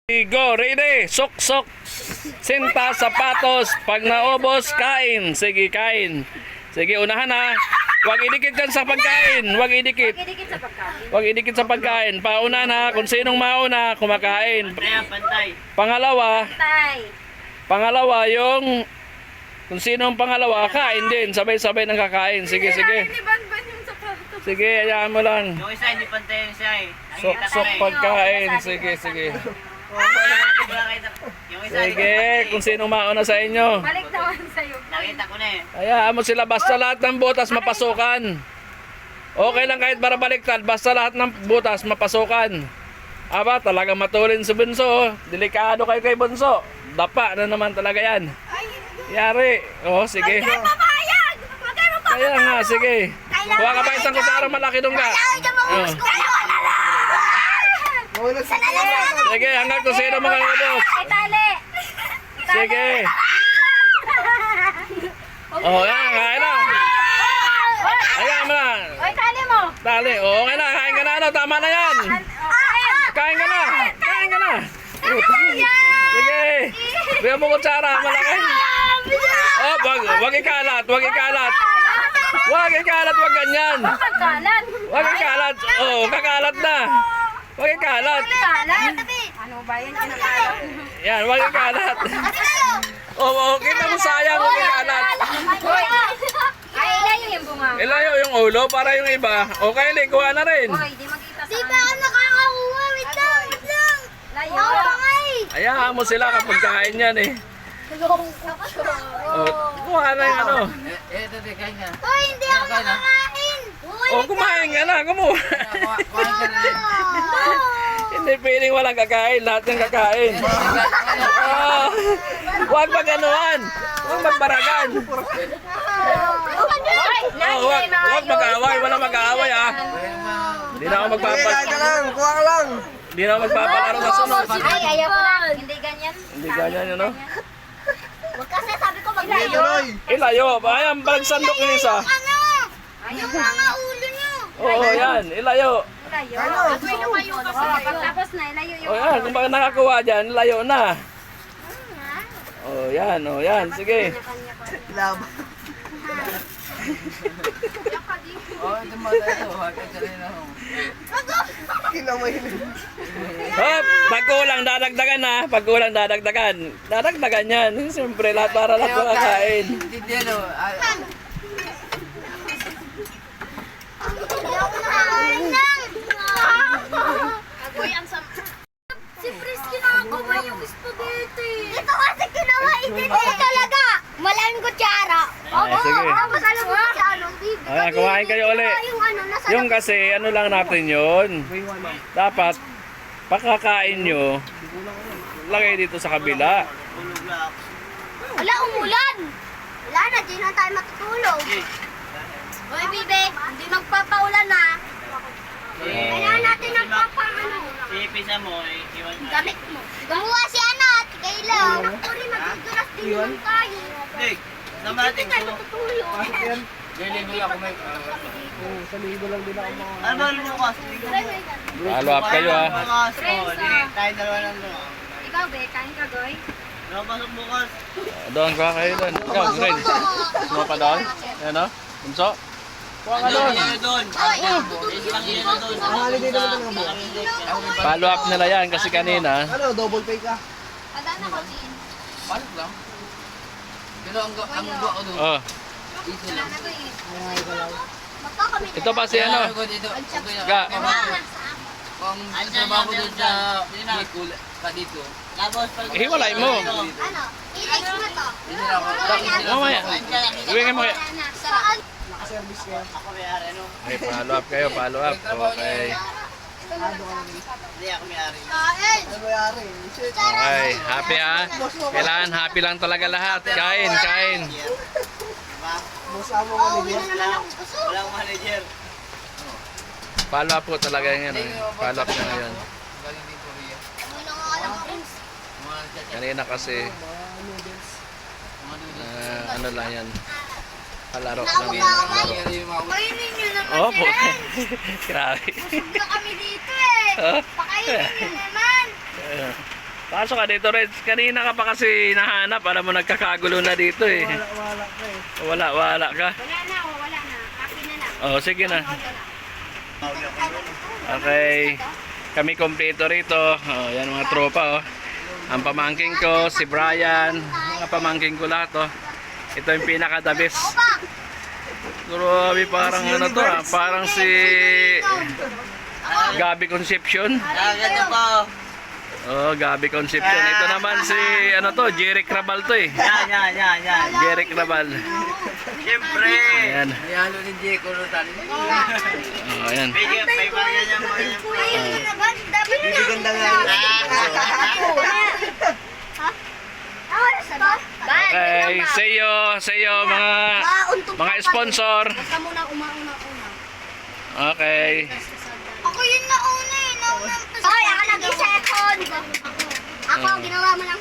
Go, ready, sok-sok, sinta, sapatos, pag naubos, kain. Sige, kain. Sige, unahan ha. Huwag idikit kan sa pagkain. Huwag idikit. Dikit sa pagkain. Huwag idikit sa pagkain. Paunahan ha, kung sinong mauna, kumakain. Pantay. Pangalawa yung, kung sinong pangalawa, kain din. Sabay-sabay ng kakain. Sige, sige. Ban-ban yung sapatos. Sige, hayaan mo lang. Yung isa hindi pantay yung siya eh. Sok-sok pagkain. Sige, sige. Yung isa Sige, kung sinong mauna sa inyo. Balik naman sa'yo. nakita ko na eh. Hayaan mo sila, basta lahat ng butas mapasukan. Okay lang kahit barabaliktad, basta lahat ng butas mapasukan. Aba, talaga matulin si Bunso. Oh. Delikado kayo kay Bunso. Dapa na naman talaga yan. Yari. Oh, sige. Papayag! Huwag kayo Kaya nga, sige. Kuha ka ba isang kutsara malaki dong ka? Oh. Sige, hanggang kung sino mga ubos. Ay, tali! Sige. Oh, yan, kain na. Ayan mo na. Ay, tali mo! Dali, oh, okay na, kain ka na, ano, tama na yan. Kain ka na, kain ka na. Sige, bigyan mo kutsara, malaki. Oh, wag ikalat, wag ikalat. Wag ikalat, wag ganyan. Pagkalat! Wag ikalat, oh, kakalat na. Wag ikalat. Pagkalat! Ano ba yan? Kinakalat? Yan, wag ikalat. Oh, kita mo sayang, wag ikalat. Hoy! Ay, ilayo yung bunga. Ilayo yung ulo para yung iba. Okay, likuha na rin. Hoy, di makita sa Di ba ako nakakakuha? Wait lang, wait lang. Layo. Oo, bangay. Hayaan mo sila kapag kain yan eh. Oh, kuha na yung ano. Hoy, hindi ako nakakain. Hoy, Oh, kumain ka na, kumuha. Hindi pwedeng walang kakain, lahat ng kakain. Oh, huwag maganuhan. Huwag magbaragan. Oh, huwag mag-aaway, walang mag-aaway ah. Hindi na ako Hindi na ako magpapalaro sa sunod. Ay, ayaw ko na. Hindi ganyan. Hindi ganyan yun, no? wag kasi sabi ko maglayo. Ilayo, ayan, bagsandok yung isa. Ano? Ayaw Yung mga ulo nyo. Oo, yan, ilayo. Layo. May lumayo kasi. Pagtapos na, ilayo yung... O yan, kung baka nakakuha dyan, layo na. O yan, sige. Kanya-kanya pa. Hop, pag kulang dadagdagan na, pag kulang dadagdagan. Dadagdagan yan. Siyempre, lahat para lahat makakain. Hindi ako nakakain lang. Agoy, ang sam... Si Frisky nakakawa yung spaghetti. Ito kasi ginawa hindi talaga. Malaming kutsara. Ay, sige. Tapos alam mo si ano, bibig. Ayan, kumain kayo uli. Yung ano, nasa Yung kasi, ano lang natin yun. Dapat, pagkakain nyo, lagay dito sa kabila. Wala, umulan. Wala na, di na tayo matutulog. Hoy, bibe, hindi magpapaulan na. Kailangan natin nagpapaano. Sipisa mo, iwan mo. Gamit mo. Gumawa si Anat, kailan. Ako rin, magdudulas din naman tayo. Dig, Hindi namating tayo ko. matutulog. Ano ba bukas? Follow up kayo ah. Bukas, tayo dalawa lang doon. Ikaw, be, kain ka, Goy. Napasok bukas. Doon, kuha kayo doon. Ikaw, Greg. Sino pa doon? Ayan o, Bunso. Kuha ka doon. Ano doon? Isang yun na doon. Follow up nila yan kasi kanina. Ano, double pay ka? Padaan ako, Jean. Paano lang? Pero ang gawa ko doon, Oh, dito lang. Ano, Goy? Magkakamit. ito pa si ano. Ko dito, Ga. kung trabaho ko doon sa Bicol, ka dito. Tapos pag... Hiwalay mo. Ano? I-like mo to. Dito lang ako. Mamaya. Iwingin mo kayo. Saan? Nakaservice ka. Ako may-ari, no? Okay, follow up kayo, follow up. Okay. Hindi ako may-ari. Kain. Ano mayari? Shit. Okay, happy ah. Kailangan happy lang talaga lahat. Kain, kain. Diba? Boss mo Pauwi manager. na naman ako gusto. Walang manager. Follow up po talaga yan. Follow up na ngayon. Galing dito, Ria. Uwi na nga lang ako. Mga chat-chat. Kanina kasi, Mga noodles. Mga noodles. ano lang yan. Palaro lang Nakawag yan. ako. Palaro. Yung mga Kainin nyo naman Oh, po. yan. Grabe. Busog na kami dito eh. Oh. Pakainin nyo naman. Pasok ka dito, Reds. Kanina ka pa kasi nahanap. Alam mo, nagkakagulo na dito eh. Wala ka. Wala na, oh, wala na. Copy na lang. Oh, sige na. Okay. Kami kompleto rito. Oh, yan mga tropa, oh. Ang pamangking ko, si Brian. Mga pamangking ko lahat, oh. Ito yung pinaka-the best. Grabe, parang ano to, ah. Parang si Gabi Concepcion. Ganyan po. Oh, Gabi Concepcion. Ito naman si, ano to, Jeric Rabal to eh. Yan. Jeric Rabal. Siyempre. Ayan. May halo ni Jeko Rotan. Oh, ayan. May bagay niya mo. Dapat na. Ganda nga. Okay, sa iyo mga sponsor. Basta muna una. Okay. Ako yun nauna eh. Hoy, ako nag-second. Ako, ginawa mo lang.